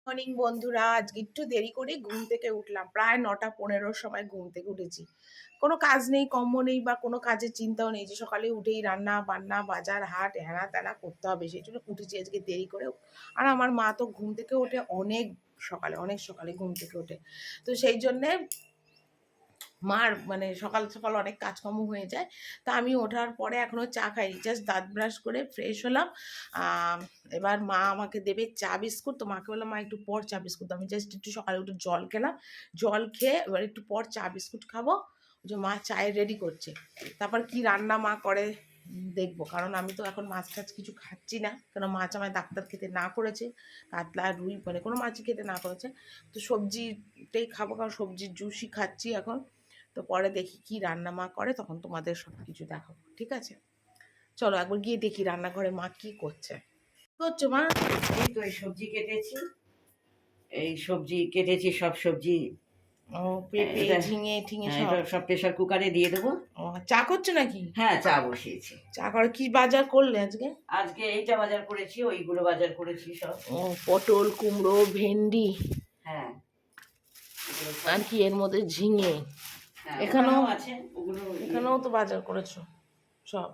Morning বন্ধুরা, আজকে একটু দেরি করে ঘুম থেকে উঠলাম। প্রায় 9:15 সময় ঘুম থেকে উঠেছি। কোনো কাজ নেই, কম্ম নেই বা কোনো কাজের চিন্তাও নেই যে সকালে উঠেই রান্না বান্না বাজার হাট হ্যানা ত্যানা করতে হবে, সেই জন্য উঠেছি আজকে দেরি করে। আর আমার মা তো ঘুম থেকে ওঠে অনেক সকালে ঘুম থেকে ওঠে। তো সেই জন্যে মার মানে সকাল সকাল অনেক কাজকর্ম হয়ে যায়। তা আমি ওঠার পরে এখনও চা খাইনি, জাস্ট দাঁত ব্রাশ করে ফ্রেশ হলাম। এবার মা আমাকে দেবে চা বিস্কুট। তো মাকে বললাম, মা একটু পর চা বিস্কুট। আমি জাস্ট একটু সকালে উঠে জল খেলাম, জল খেয়ে এবার একটু পর চা বিস্কুট খাবো। যে মা চায়ের রেডি করছে, তারপর কি রান্না মা করে দেখবো। কারণ আমি তো এখন মাছ টাছ কিছু খাচ্ছি না, কারণ মাছ আমায় ডাক্তার খেতে না করেছে, কাতলা রুই মানে কোনো মাছই খেতে না করেছে। তো সবজিটাই খাবো, কারণ সবজির জুসই খাচ্ছি এখন। তো পরে দেখি কি রান্না মা করে, তখন তোমাদের সব কিছু দেখাবো, ঠিক আছে? চলো একবার গিয়ে দেখি রান্নাঘরে মা কি করছে। কি করছো মা? এই তো এই সবজি কেটেছি সব সবজি। ও পেঁপে ঝিঙে ঠিঙে সব? এটা সব প্রেসার কুকারে দিয়ে দেবো। ও চা করছো নাকি? হ্যাঁ, চা বসিয়েছি। চা করে কি বাজার করলে আজকে? আজকে এইটা বাজার করেছি, ওইগুলো বাজার করেছি সব। ও পটল কুমড়ো ভেন্ডি, হ্যাঁ, আর কি এর মধ্যে ঝিঙে। হ্যাঁ, এখানেও আছে ওগুলো। এখানেও তো বাজার করেছো সব,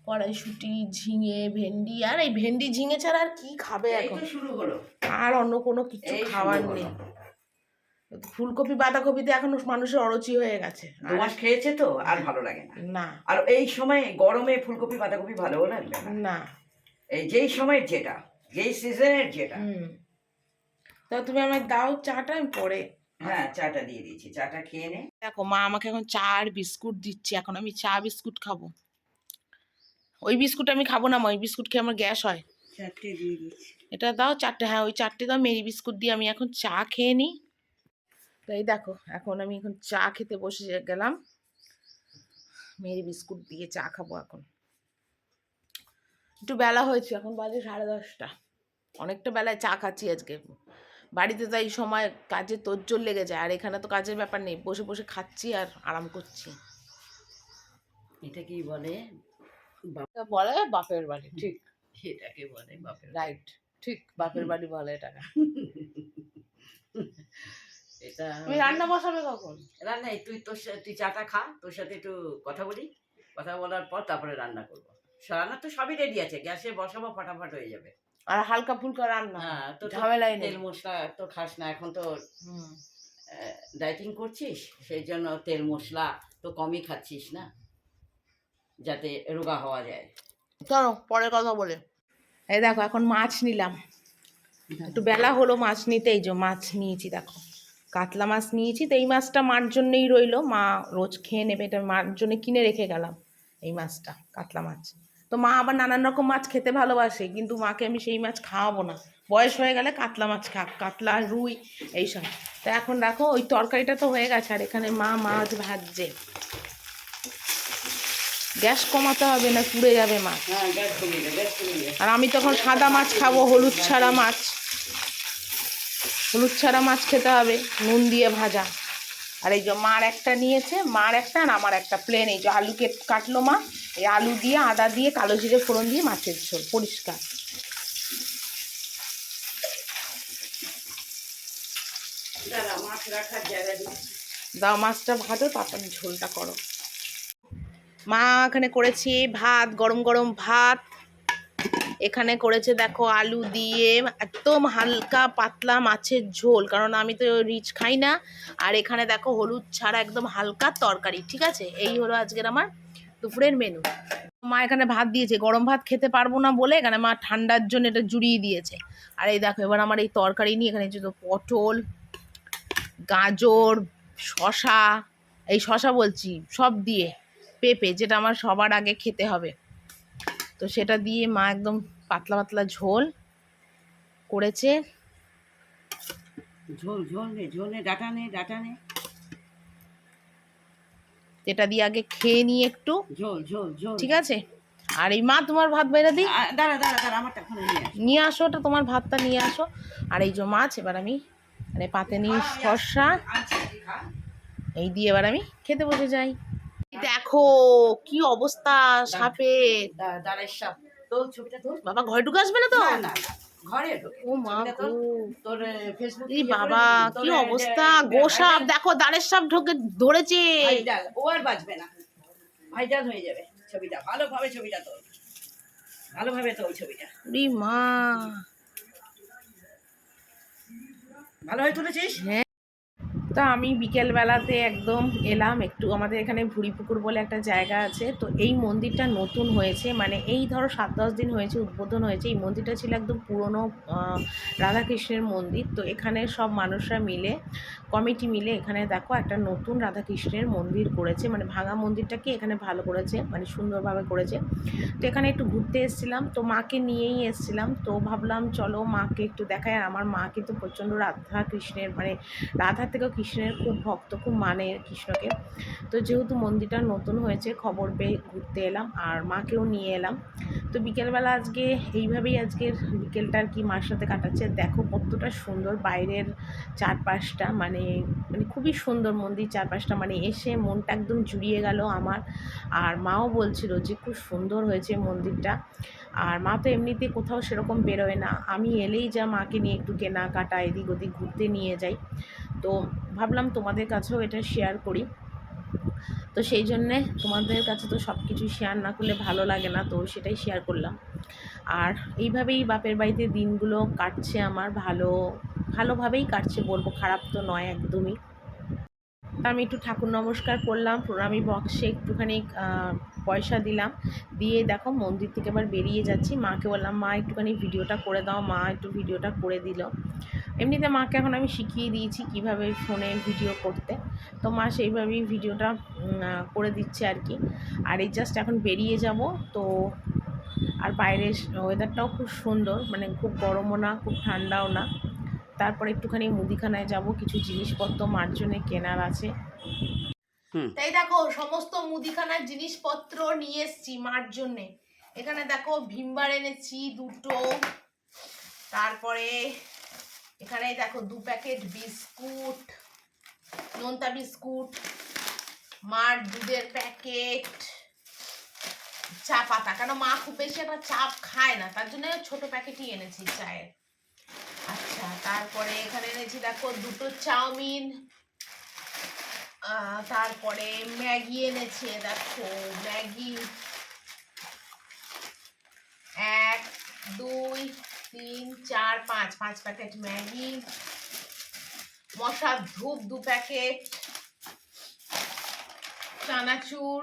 কড়াইশুঁটি ঝিঙে ভেন্ডি। আর এই ভেন্ডি ঝিঙে ছাড়া আর কি খাবে এখন? শুরু হলো, আর অন্য কোনো কিছু খাবার নেই। ফুলকপি বাঁধাকপিতে এখন মানুষের অরুচি হয়ে গেছে, মাছ খেয়েছে তো আর ভালো লাগে না। না, আর এই সময় গরমে ফুলকপি বাঁধাকপি ভালোও লাগবে না। এই যেই সময়ের যেই সিজনের যেটা। তা তুমি আমায় দাও চাটা, আমি পরে। হ্যাঁ, চাটা দিয়ে দিয়েছি, চাটা খেয়ে নে। দেখো মা আমাকে এখন চা আর বিস্কুট দিচ্ছে, এখন আমি চা বিস্কুট খাবো। ওই বিস্কুট আমি খাবো না মা, ওই বিস্কুট খেয়ে আমার গ্যাস হয়। চারটে দিয়ে দিচ্ছি। এটা দাও চারটে, হ্যাঁ ওই চারটে দাও, মেরি বিস্কুট দিয়ে আমি এখন চা খেয়ে নিই। তো এই দেখো এখন আমি এখন চা খেতে বসে গেলাম, মেরি বিস্কুট দিয়ে চা খাবো এখন। একটু বেলা হয়েছে, এখন বাজে 10:30। অনেকটা বেলায় চা খাচ্ছি আজকে। বাড়িতে তো এই সময় কাজে তোড়জোড় লেগে যায়, আর এখানে তো কাজের ব্যাপার নেই, বসে বসে খাচ্ছি আর আরাম করছি। এটা কি বলে? বলে বাপের বাড়ি, ঠিক। এটাকে বলে বাপের রাইট, ঠিক, বাপের বাড়ি বলে এটাকে। এটা তুমি রান্না বসাবে কখন? রান্না তুই চাটা খা, তোর সাথে একটু কথা বলি, কথা বলার পর তারপরে রান্না করবো। রান্না তো সবই রেডি আছে, গ্যাসে বসাবো, ফটাফট হয়ে যাবে। আর হালকা ফুলকা রান্না, হ্যাঁ, তো ঝামেলাই নেই। তেল মশলা তো খাস না, এখন তো ডায়েটিং করছিস, সেই জন্য তেল মশলা তো কমই খাচ্ছিস না, যাতে রোগা হওয়া যায়। চলো পরে কথা বলে। এই দেখো এখন মাছ নিলাম, একটু বেলা হলো মাছ নিতে। এই যে মাছ নিয়েছি, দেখো কাতলা মাছ নিয়েছি। তো এই মাছটা মার জন্যই রইলো, মা রোজ খেয়ে নেবে, এটা মার জন্য কিনে রেখে গেলাম এই মাছটা, কাতলা মাছ। তো মা আবার নানান রকম মাছ খেতে ভালোবাসে, কিন্তু মাকে আমি সেই মাছ খাওয়াবো না, বয়স হয়ে গেলে কাতলা মাছ খাক, কাতলা রুই এইসব। তো এখন দেখো ওই তরকারিটা তো হয়ে গেছে, আর এখানে মা মাছ ভাজছে। গ্যাস কমাতে হবে না পুড়ে যাবে মাছ। আর আমি তখন সাদা মাছ খাবো, হলুদ ছাড়া মাছ, হলুদ ছাড়া মাছ খেতে হবে, নুন দিয়ে ভাজা। আর এই যে মার একটা নিয়েছে, মার একটা আর আমার একটা প্লেন। এই যে আলু কাটলো মা, এই আলু দিয়ে আদা দিয়ে কালো জিরে ফোড়ন দিয়ে মাছের ঝোল পরিষ্কার। দাও মাছটা ভাজো, তারপর ঝোলটা করো। মা এখানে করেছি ভাত, গরম গরম ভাত। এখানে করেছে দেখো আলু দিয়ে একদম হালকা পাতলা মাছের ঝোল, কারণ আমি তো রিচ খাই না। আর এখানে দেখো হলুদ ছাড়া একদম হালকা তরকারি, ঠিক আছে? এই হলো আজকের আমার দুপুরের মেনু। মা এখানে ভাত দিয়েছে, গরম ভাত খেতে পারবো না বলে এখানে মা ঠান্ডার জন্য এটা জুড়িয়ে দিয়েছে। আর এই দেখো এবার আমার এই তরকারি নিয়ে এখানে তো পটল, গাজর, শশা, এই শশা বলছি সব দিয়ে, পেঁপে যেটা আমার সবার আগে খেতে হবে, তো সেটা দিয়ে মা একদম পাতলা পাতলা ঝোল করেছে। ঝোল নে, ডাটা নে। এটা দিয়ে আগে খেয়ে নিই একটু, ঝোল ঠিক আছে? আর এই মা তোমার ভাত বাইরে দিই, দাঁড়া আমারটা নিয়ে আসো, ওটা তোমার ভাতটা নিয়ে আসো। আর এই যে মাছ, এবার আমি মানে পাতে নিই শসা, এই দিয়ে এবার আমি খেতে বসে যাই। দেখো কি অবস্থা সাপের। দাঁড়াই সাপ, তোল ছবিটা তোল। বাবা ঘরে ঢুকে আসবে না তো? না ঘরে ঢোকে। ও মা ছবিটা গো, তোর ফেসবুক এই বাবা কি অবস্থা, গোসাপ দেখো দাঁড়ের সাপ ঢোকে ধরেছে। ভাইরাল, ও আর বাঁচবে না, ভাইরাল হয়ে যাবে ছবিটা। ভালোভাবে ছবিটা তোল, ভালোভাবে তোল ছবিটা। ওরে মা, ভালোভাবে তুলেছিস? হ্যাঁ। তো আমি বিকেলবেলাতে একদম এলাম একটু, আমাদের এখানে ভুড়িপুকুর বলে একটা জায়গা আছে, তো এই মন্দিরটা নতুন হয়েছে, মানে এই ধরো 7-10 দিন হয়েছে উদ্বোধন হয়েছে। এই মন্দিরটা ছিল একদম পুরনো রাধাকৃষ্ণের মন্দির। তো এখানে সব মানুষরা মিলে, কমিটি মিলে এখানে দেখো একটা নতুন রাধাকৃষ্ণের মন্দির করেছে, মানে ভাঙা মন্দিরটাকে এখানে ভালো করেছে, মানে সুন্দরভাবে করেছে। তো এখানে একটু ঘুরতে এসেছিলাম, তো মাকে নিয়েই এসেছিলাম, তো ভাবলাম চলো মাকে একটু দেখায়। আর আমার মা কিন্তু প্রচণ্ড রাধা কৃষ্ণের, মানে রাধার থেকেও কৃষ্ণের খুব ভক্ত, খুব মানে কৃষ্ণকে। তো যেহেতু মন্দিরটা নতুন হয়েছে খবর পেয়ে ঘুরতে এলাম, আর মাকেও নিয়ে এলাম। তো বিকেলবেলা আজকে এইভাবেই আজকের বিকেলটা আর কি মার সাথে কাটাচ্ছে। দেখো কতটা সুন্দর বাইরের চারপাশটা, মানে মানে খুবই সুন্দর মন্দির চারপাশটা, মানে এসে মনটা একদম জুড়িয়ে গেল আমার। আর মাও বলছিল যে খুব সুন্দর হয়েছে মন্দিরটা। আর মা তো এমনিতে কোথাও সেরকম বেরোয় না, আমি এলেই যা মাকে নিয়ে একটু কেনাকাটা এদিক ওদিক ঘুরতে নিয়ে যাই। তো ভাবলাম তোমাদের কাছেও এটা শেয়ার করি। তো সেই জন্যে তোমাদের কাছে তো সব কিছু শেয়ার না করলে ভালো লাগে না, তো সেটাই শেয়ার করলাম। আর এইভাবেই বাপের বাড়িতে দিনগুলো কাটছে আমার, ভালোভাবেই কাটছে বলবো, খারাপ তো নয় একদমই। তা আমি একটু ঠাকুর নমস্কার করলাম, প্রণামী বক্সে একটুখানি পয়সা দিলাম, দিয়ে দেখো মন্দির থেকে আবার বেরিয়ে যাচ্ছি। মাকে বললাম মা একটুখানি ভিডিওটা করে দাও, মা একটু ভিডিওটা করে দিল। এমনিতে মাকে এখন আমি শিখিয়ে দিয়েছি কিভাবে ফোনে ভিডিও করতে, তো মা সেইভাবেই ভিডিওটা করে দিচ্ছে আর কি। আর এই জাস্ট এখন বেরিয়ে যাব তো। আর বাইরের ওয়েদারটাও খুব সুন্দর, মানে খুব গরমও না খুব ঠান্ডাও না। তারপরে একটুখানি মুদিখানায় যাব, কিছু জিনিসপত্র মার জন্যে কেনার আছে। তাই দেখো সমস্ত মুদিখানার জিনিসপত্র নিয়ে এসেছি মার জন্যে। এখানে দেখো ভিমবার এনেছি 2টো, তারপরে এখানে দেখো 2 প্যাকেট বিস্কুট, নোনতা বিস্কুট, মার দুধের প্যাকেট, চা পাতা, কেন মা খুব বেশি একটা চা খায় না, তার জন্য ছোট প্যাকেটই এনেছি চায়ের। আচ্ছা, তারপরে এখানে এনেছি দেখো 2টো চাউমিন, তারপরে ম্যাগি এনেছে দেখো, ম্যাগি 1 2 3 4 5 প্যাকেট ম্যাগি, মশার ধূপ 2 প্যাকেট, চানাচুর,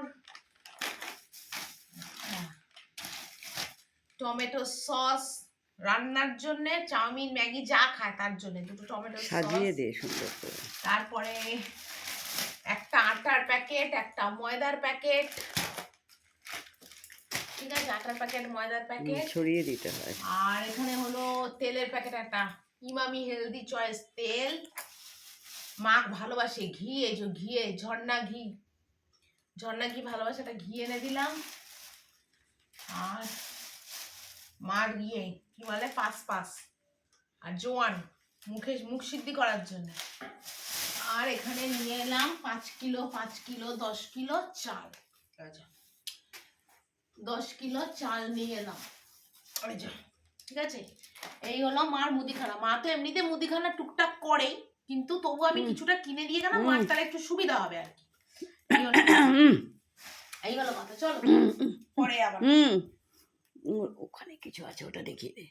টমেটো সস রান্নার জন্য, চাউমিন ম্যাগি যা খায় তার জন্য 2টো টমেটো সস সাজিয়ে দে সুন্দর করে। তারপরে একটা আটার প্যাকেট, একটা ময়দার প্যাকেট, ঠিক আছে, আটার প্যাকেট ময়দার প্যাকেট ছড়িয়ে দিতে হয়। আর এখানে হলো তেলের প্যাকেট, একটা ইমামি হেলদি চয়েস তেল, মা ভালোবাসে ঘি, এই যে ঘি, ঝর্ণা ঘি ভালোবাসে, একটা ঘি এনে দিলাম। আর মার ইয়ে কি বলে পাস আর জোয়ান মুখ সিদ্ধি করার জন্য। আর এখানে নিয়ে এলাম 5 কিলো 10 কিলো চাল, 10 কিলো চাল নিয়ে এলাম, ঠিক আছে। এই হলো মার মুদিখানা। মা তো এমনিতে মুদিখানা টুকটাক করেই, কিন্তু তবু আমি কিছুটা কিনে দিয়ে গেলাম, মার তাহলে একটু সুবিধা হবে আর কি। এই হলো কথা, চলো পরে আবার। ওখানে কিছু আছে, ওটা দেখিয়ে দে।